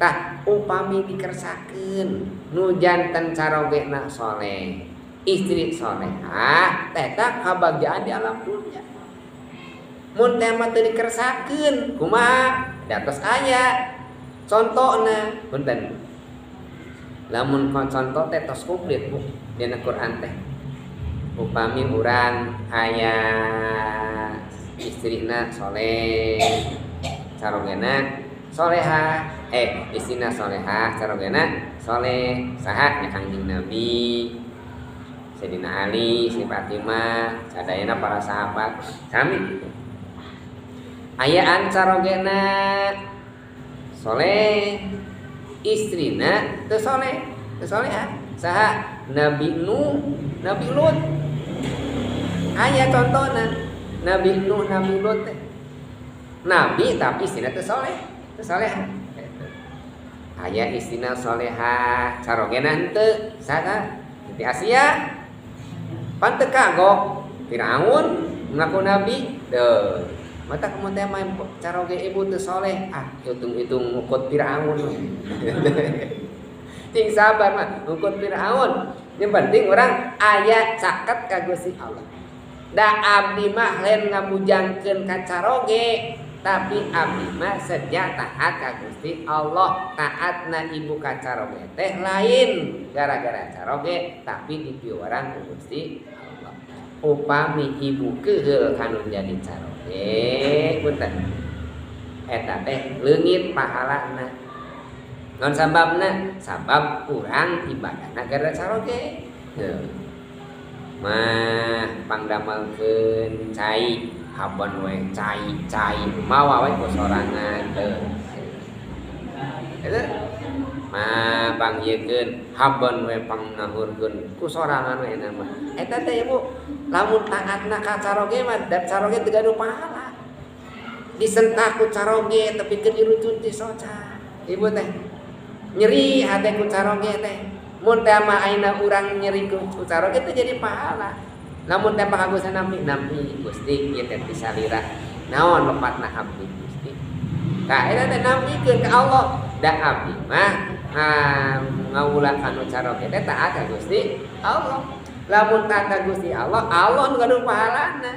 tah upami dikersakeun nu janten carogena soleh istri solehah teta kabagjaan di alam dunia. Mun teh mah teu dikersakeun kumaha datos aya contona punten. Lamun contoh teh tos komplit Bu dina Quran teh. Upami urang aya istrina soleh carogena solehah istrina solehah carogena soleh saha nya Kangjeng Nabi Sayyidina Ali, Sri Fatimah, sadayana para sahabat sami ayaan carogena soleh istrina teu soleha saha Nabi Nuh, Nabi Lut. Aya contohna Nabi Nuh, Nabi Lut teh nabi tapi istrina teu soleha. Aya istrina soleha carogena henteu saha ti Asia pan teu kagok Firaun ngaku nabi teu mata kamu teh main caroge ibu teu soleh hitung-hitung ngukut Firaun. Ting sabar mah ngukut Firaun. Yang penting orang aya caket ka Gusti Allah. Da abdi mah lain ngabujangkeun ka caroge, tapi abdi mah sedia taat ka Gusti Allah. Taatna ibu ka caroge teh lain gara-gara caroge, tapi dipiwarang ku Gusti Allah. Upami ibu keheul kanu jadi caroge, punten. Eta teh leungit pahalana. Non sababna sabab urang ibadahna gara caroge. Mah pangdamelkeun cai habon we cai mawa we ku sorangan teu. Eta mah panggiekeun habon we pangnahurkeun ku sorangan we nama. Eta teh Bu, lamun taatna ka caroge mah da caroge teu gaduh pahala. Disentak ku caroge tapi keur dirucut ti soca. Ibu teh nyeri hate ku caroge teh. Mun teh mah ayeuna urang nyeri ku caroge teh jadi pahala. Lamun teh pakagusan nampi Gusti ieu teh disalira. Naon bapatna abdi Gusti? Ka eta teh nampikeun ka Allah. Da abdi mah ngawula kanu caroge teh taat ka Gusti Allah. Lamun taat ka Gusti Allah, Allah nu gaduh pahalana.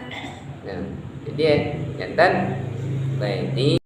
Nah, jadi janten bae di